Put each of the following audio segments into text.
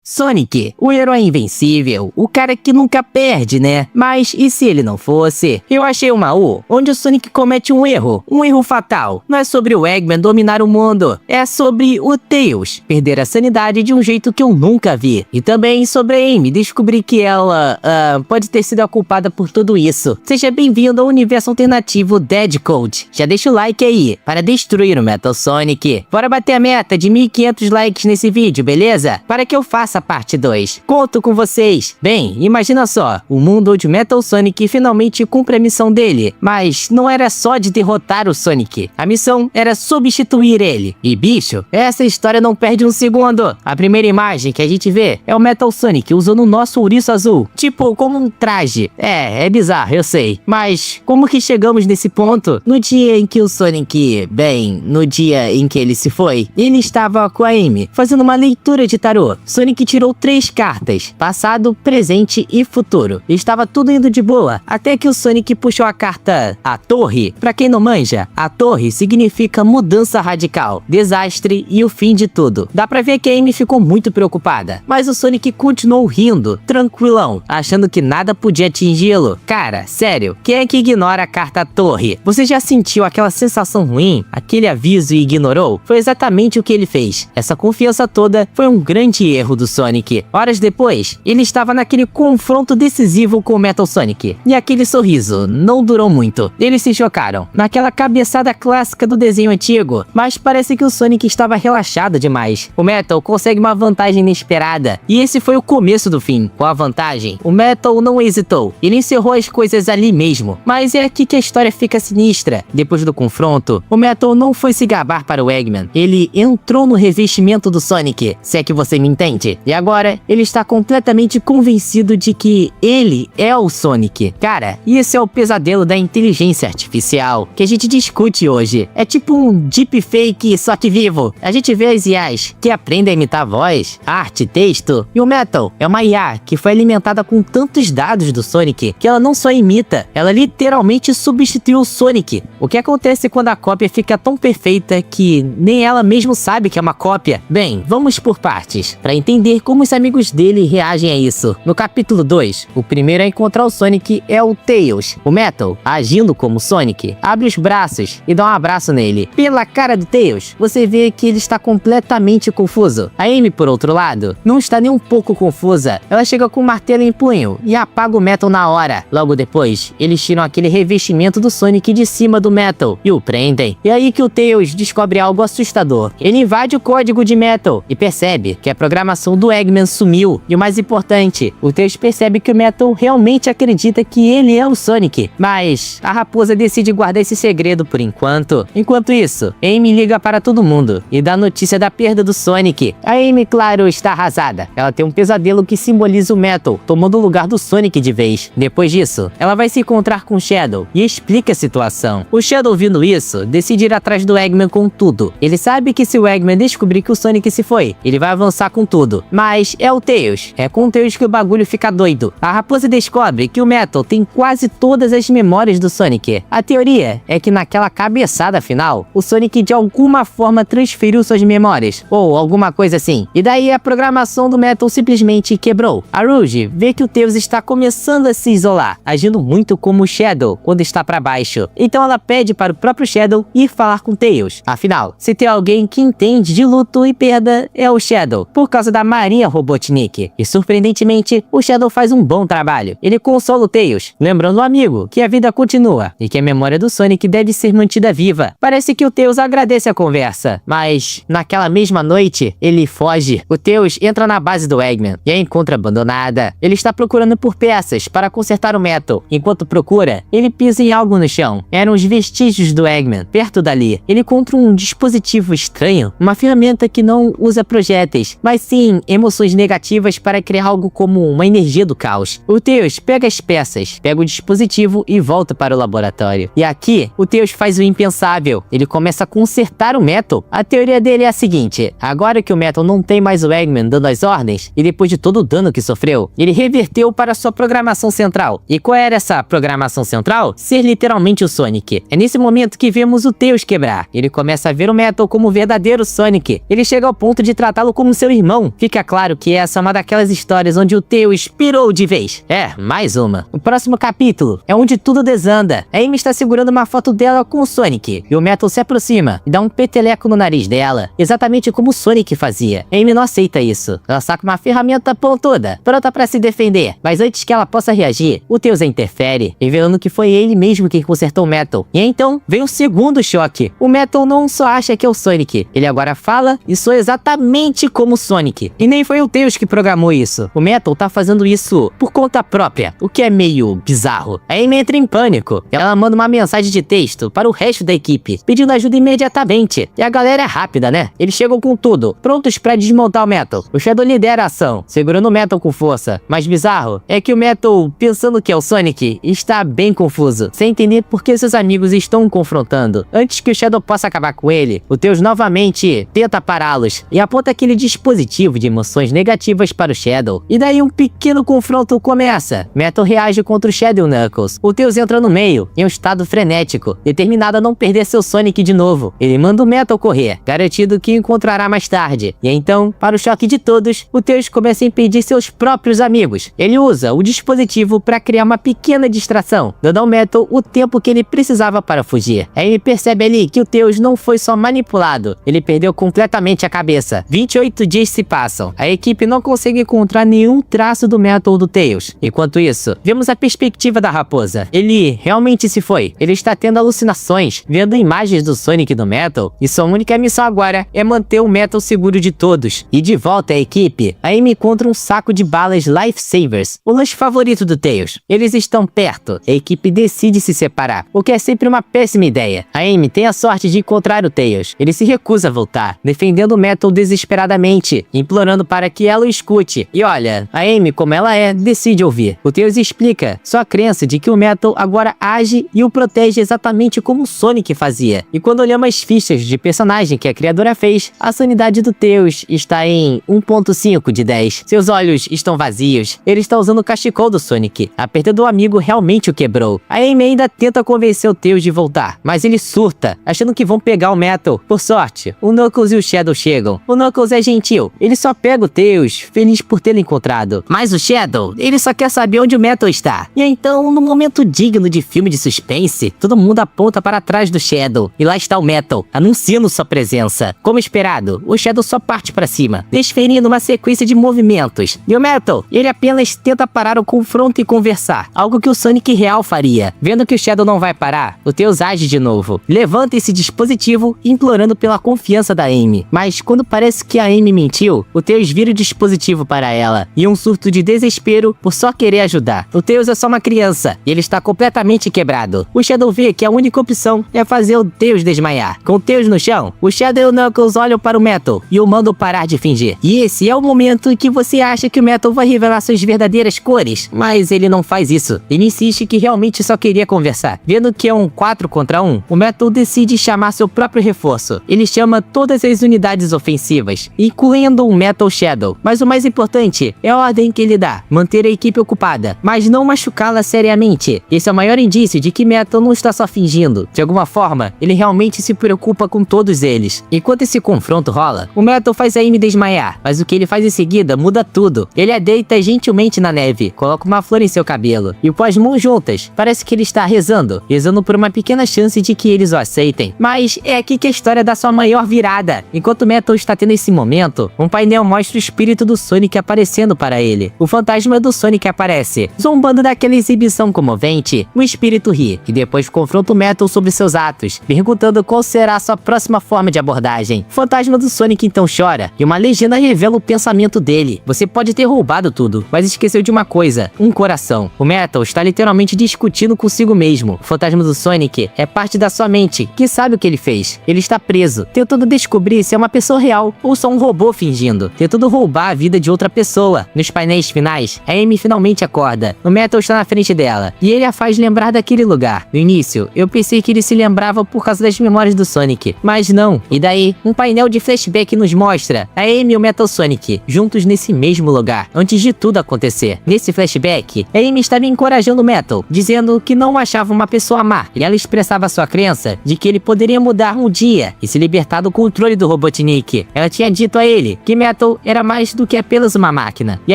Sonic, o herói invencível, o cara que nunca perde, né? Mas e se ele não fosse? Eu achei uma U, onde o Sonic comete um erro fatal. Não é sobre o Eggman dominar o mundo, é sobre o Tails perder a sanidade de um jeito que eu nunca vi. E também sobre a Amy descobrir que ela, pode ter sido a culpada por tudo isso. Seja bem-vindo ao universo alternativo Dead Code. Já deixa o like aí, para destruir o Metal Sonic. Bora bater a meta de 1500 likes nesse vídeo, beleza? Para que eu faça parte 2. Conto com vocês. Bem, imagina só, o mundo onde o Metal Sonic finalmente cumpre a missão dele. Mas não era só de derrotar o Sonic. A missão era substituir ele. E bicho, essa história não perde um segundo. A primeira imagem que a gente vê é o Metal Sonic usando o nosso ouriço azul. Tipo, como um traje. É bizarro, eu sei. Mas como que chegamos nesse ponto? No dia em que o Sonic... Bem, no dia em que ele se foi, ele estava com a Amy, fazendo uma leitura de tarô. Sonic tirou 3 cartas, passado, presente e futuro. Estava tudo indo de boa, até que o Sonic puxou a carta A Torre. Pra quem não manja, a Torre significa mudança radical, desastre e o fim de tudo. Dá pra ver que a Amy ficou muito preocupada, mas o Sonic continuou rindo, tranquilão, achando que nada podia atingi-lo. Cara, sério, quem é que ignora a carta Torre? Você já sentiu aquela sensação ruim? Aquele aviso e ignorou? Foi exatamente o que ele fez. Essa confiança toda foi um grande erro do Sonic. Horas depois, ele estava naquele confronto decisivo com o Metal Sonic. E aquele sorriso não durou muito. Eles se chocaram, naquela cabeçada clássica do desenho antigo. Mas parece que o Sonic estava relaxado demais. O Metal consegue uma vantagem inesperada. E esse foi o começo do fim. Com a vantagem, o Metal não hesitou. Ele encerrou as coisas ali mesmo. Mas é aqui que a história fica sinistra. Depois do confronto, o Metal não foi se gabar para o Eggman. Ele entrou no revestimento do Sonic, se é que você me entende. E agora, ele está completamente convencido de que ele é o Sonic. Cara, esse é o pesadelo da inteligência artificial que a gente discute hoje. É tipo um deepfake, só que vivo. A gente vê as IAs que aprendem a imitar voz, arte, texto. E o Metal é uma IA que foi alimentada com tantos dados do Sonic que ela não só imita, ela literalmente substituiu o Sonic. O que acontece quando a cópia fica tão perfeita que nem ela mesmo sabe que é uma cópia? Bem, vamos por partes, para entender como os amigos dele reagem a isso. No capítulo 2, o primeiro a encontrar o Sonic é o Tails. O Metal, agindo como Sonic, abre os braços e dá um abraço nele. Pela cara do Tails, você vê que ele está completamente confuso. A Amy, por outro lado, não está nem um pouco confusa. Ela chega com o martelo em punho e apaga o Metal na hora. Logo depois, eles tiram aquele revestimento do Sonic de cima do Metal e o prendem. E é aí que o Tails descobre algo assustador. Ele invade o código de Metal e percebe que a programação do Eggman sumiu. E o mais importante, o Tails percebe que o Metal realmente acredita que ele é o Sonic. Mas a raposa decide guardar esse segredo por enquanto. Enquanto isso, Amy liga para todo mundo e dá notícia da perda do Sonic. A Amy, claro, está arrasada. Ela tem um pesadelo que simboliza o Metal tomando o lugar do Sonic de vez. Depois disso, ela vai se encontrar com o Shadow e explica a situação. O Shadow, ouvindo isso, decide ir atrás do Eggman com tudo. Ele sabe que se o Eggman descobrir que o Sonic se foi, ele vai avançar com tudo. Mas é o Tails. É com o Tails que o bagulho fica doido. A raposa descobre que o Metal tem quase todas as memórias do Sonic. A teoria é que naquela cabeçada final, o Sonic de alguma forma transferiu suas memórias, ou alguma coisa assim. E daí a programação do Metal simplesmente quebrou. A Rouge vê que o Tails está começando a se isolar, agindo muito como o Shadow quando está para baixo. Então ela pede para o próprio Shadow ir falar com Tails. Afinal, se tem alguém que entende de luto e perda, é o Shadow, por causa da Maria Robotnik. E surpreendentemente, o Shadow faz um bom trabalho. Ele consola o Tails, lembrando o amigo que a vida continua e que a memória do Sonic deve ser mantida viva. Parece que o Tails agradece a conversa, mas naquela mesma noite, ele foge. O Tails entra na base do Eggman e a encontra abandonada. Ele está procurando por peças para consertar o Metal. Enquanto procura, ele pisa em algo no chão. Eram os vestígios do Eggman. Perto dali, ele encontra um dispositivo estranho, uma ferramenta que não usa projéteis, mas sim emoções negativas para criar algo como uma energia do caos. O Tails pega as peças, pega o dispositivo e volta para o laboratório. E aqui, o Tails faz o impensável. Ele começa a consertar o Metal. A teoria dele é a seguinte: agora que o Metal não tem mais o Eggman dando as ordens, e depois de todo o dano que sofreu, ele reverteu para sua programação central. E qual era essa programação central? Ser literalmente o Sonic. É nesse momento que vemos o Tails quebrar. Ele começa a ver o Metal como o verdadeiro Sonic. Ele chega ao ponto de tratá-lo como seu irmão. Fica fica claro que essa é uma daquelas histórias onde o Tails pirou de vez. Mais uma. O próximo capítulo é onde tudo desanda. A Amy está segurando uma foto dela com o Sonic, e o Metal se aproxima e dá um peteleco no nariz dela, exatamente como o Sonic fazia. A Amy não aceita isso. Ela saca uma ferramenta pontuda, pronta pra se defender, mas antes que ela possa reagir, o Tails a interfere, revelando que foi ele mesmo quem consertou o Metal. E então, vem o segundo choque. O Metal não só acha que é o Sonic, ele agora fala e soa exatamente como o Sonic. E nem foi o Tails que programou isso. O Metal tá fazendo isso por conta própria, o que é meio bizarro. A Amy entra em pânico. Ela manda uma mensagem de texto para o resto da equipe, pedindo ajuda imediatamente. E a galera é rápida, né? Eles chegam com tudo, prontos pra desmontar o Metal. O Shadow lidera a ação, segurando o Metal com força. Mas bizarro é que o Metal, pensando que é o Sonic, está bem confuso, sem entender por que seus amigos estão o confrontando. Antes que o Shadow possa acabar com ele, o Tails novamente tenta pará-los e aponta aquele dispositivo de emoções negativas para o Shadow. E daí um pequeno confronto começa. Metal reage contra o Shadow Knuckles. O Tails entra no meio, em um estado frenético, determinado a não perder seu Sonic de novo. Ele manda o Metal correr, garantido que o encontrará mais tarde. E então, para o choque de todos, o Tails começa a impedir seus próprios amigos. Ele usa o dispositivo para criar uma pequena distração, dando ao Metal o tempo que ele precisava para fugir. Aí ele percebe ali que o Tails não foi só manipulado, ele perdeu completamente a cabeça. 28 dias se passam. A equipe não consegue encontrar nenhum traço do Metal ou do Tails. Enquanto isso, vemos a perspectiva da raposa. Ele realmente se foi. Ele está tendo alucinações, vendo imagens do Sonic e do Metal, e sua única missão agora é manter o Metal seguro de todos. E de volta à equipe, a Amy encontra um saco de balas Lifesavers, o lanche favorito do Tails. Eles estão perto. A equipe decide se separar, o que é sempre uma péssima ideia. A Amy tem a sorte de encontrar o Tails. Ele se recusa a voltar, defendendo o Metal desesperadamente, implorando para que ela o escute. E olha, a Amy, como ela é, decide ouvir. O Tails explica sua crença de que o Metal agora age e o protege exatamente como o Sonic fazia. E quando olhamos as fichas de personagem que a criadora fez, a sanidade do Tails está em 1.5 de 10. Seus olhos estão vazios. Ele está usando o cachecol do Sonic. A perda do amigo realmente o quebrou. A Amy ainda tenta convencer o Tails de voltar, mas ele surta, achando que vão pegar o Metal. Por sorte, o Knuckles e o Shadow chegam. O Knuckles é gentil. Ele só pega o Tails, feliz por tê-lo encontrado. Mas o Shadow, ele só quer saber onde o Metal está. E então, num momento digno de filme de suspense, todo mundo aponta para trás do Shadow. E lá está o Metal, anunciando sua presença. Como esperado, o Shadow só parte para cima, desferindo uma sequência de movimentos. E o Metal, ele apenas tenta parar o confronto e conversar, algo que o Sonic real faria. Vendo que o Shadow não vai parar, o Tails age de novo. Levanta esse dispositivo, implorando pela confiança da Amy. Mas quando parece que a Amy mentiu, o Tails vira o dispositivo para ela, e um surto de desespero por só querer ajudar. O Tails é só uma criança, e ele está completamente quebrado. O Shadow vê que a única opção é fazer o Tails desmaiar. Com o Tails no chão, o Shadow e o Knuckles olham para o Metal e o mandam parar de fingir. E esse é o momento em que você acha que o Metal vai revelar suas verdadeiras cores, mas ele não faz isso. Ele insiste que realmente só queria conversar. Vendo que é um 4 contra 1, o Metal decide chamar seu próprio reforço. Ele chama todas as unidades ofensivas, incluindo o Metal Shadow. Mas o mais importante é a ordem que ele dá: manter a equipe ocupada, mas não machucá-la seriamente. Esse é o maior indício de que Metal não está só fingindo. De alguma forma, ele realmente se preocupa com todos eles. Enquanto esse confronto rola, o Metal faz a Amy desmaiar, mas o que ele faz em seguida muda tudo. Ele a deita gentilmente na neve, coloca uma flor em seu cabelo e põe as mãos juntas. Parece que ele está rezando por uma pequena chance de que eles o aceitem. Mas é aqui que a história dá sua maior virada. Enquanto o Metal está tendo esse momento, um painel mostra o espírito do Sonic aparecendo para ele. O fantasma do Sonic aparece, zombando daquela exibição comovente. O espírito ri e depois confronta o Metal sobre seus atos, perguntando qual será a sua próxima forma de abordagem. O fantasma do Sonic então chora e uma legenda revela o pensamento dele: você pode ter roubado tudo, mas esqueceu de uma coisa, um coração. O Metal está literalmente discutindo consigo mesmo. O fantasma do Sonic é parte da sua mente, que sabe o que ele fez. Ele está preso, tentando descobrir se é uma pessoa real ou só um robô fingindo, tentando roubar a vida de outra pessoa. Nos painéis finais, a Amy finalmente acorda. O Metal está na frente dela e ele a faz lembrar daquele lugar. No início, eu pensei que ele se lembrava por causa das memórias do Sonic, mas não. E daí, um painel de flashback nos mostra a Amy e o Metal Sonic juntos nesse mesmo lugar, antes de tudo acontecer. Nesse flashback, a Amy estava encorajando o Metal, dizendo que não o achava uma pessoa má, e ela expressava sua crença de que ele poderia mudar um dia e se libertar do controle do Robotnik. Ela tinha dito a ele que Metal Metal era mais do que apenas uma máquina. E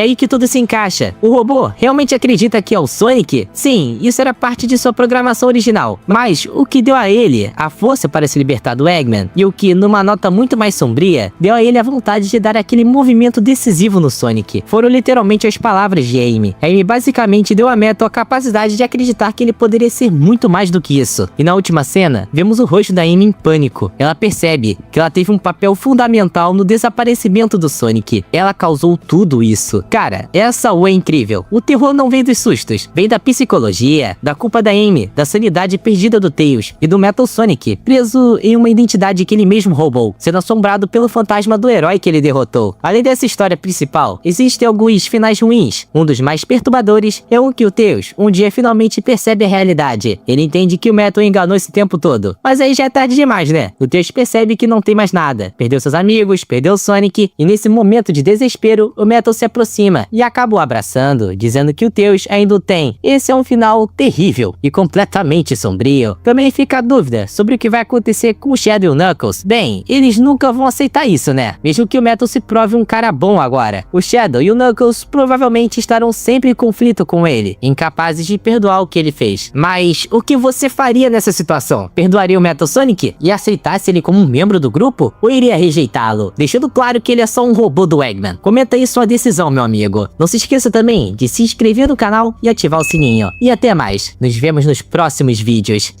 aí que tudo se encaixa. O robô realmente acredita que é o Sonic? Sim, isso era parte de sua programação original. Mas o que deu a ele a força para se libertar do Eggman, e o que, numa nota muito mais sombria, deu a ele a vontade de dar aquele movimento decisivo no Sonic, foram literalmente as palavras de Amy. Amy basicamente deu a Metal a capacidade de acreditar que ele poderia ser muito mais do que isso. E na última cena, vemos o rosto da Amy em pânico. Ela percebe que ela teve um papel fundamental no desaparecimento do Sonic. Ela causou tudo isso. Cara, essa é incrível. O terror não vem dos sustos, vem da psicologia, da culpa da Amy, da sanidade perdida do Tails e do Metal Sonic, preso em uma identidade que ele mesmo roubou, sendo assombrado pelo fantasma do herói que ele derrotou. Além dessa história principal, existem alguns finais ruins. Um dos mais perturbadores é o que o Tails um dia finalmente percebe a realidade. Ele entende que o Metal enganou esse tempo todo. Mas aí já é tarde demais, né? O Tails percebe que não tem mais nada. Perdeu seus amigos, perdeu o Sonic, e nesse momento de desespero, o Metal se aproxima e acaba o abraçando, dizendo que o Tails ainda o tem. Esse é um final terrível e completamente sombrio. Também fica a dúvida sobre o que vai acontecer com o Shadow e o Knuckles. Bem, eles nunca vão aceitar isso, né? Mesmo que o Metal se prove um cara bom agora. O Shadow e o Knuckles provavelmente estarão sempre em conflito com ele, incapazes de perdoar o que ele fez. Mas o que você faria nessa situação? Perdoaria o Metal Sonic e aceitasse ele como um membro do grupo? Ou iria rejeitá-lo, deixando claro que ele é só um robô do Eggman? Comenta aí sua decisão, meu amigo. Não se esqueça também de se inscrever no canal e ativar o sininho. E até mais, nos vemos nos próximos vídeos.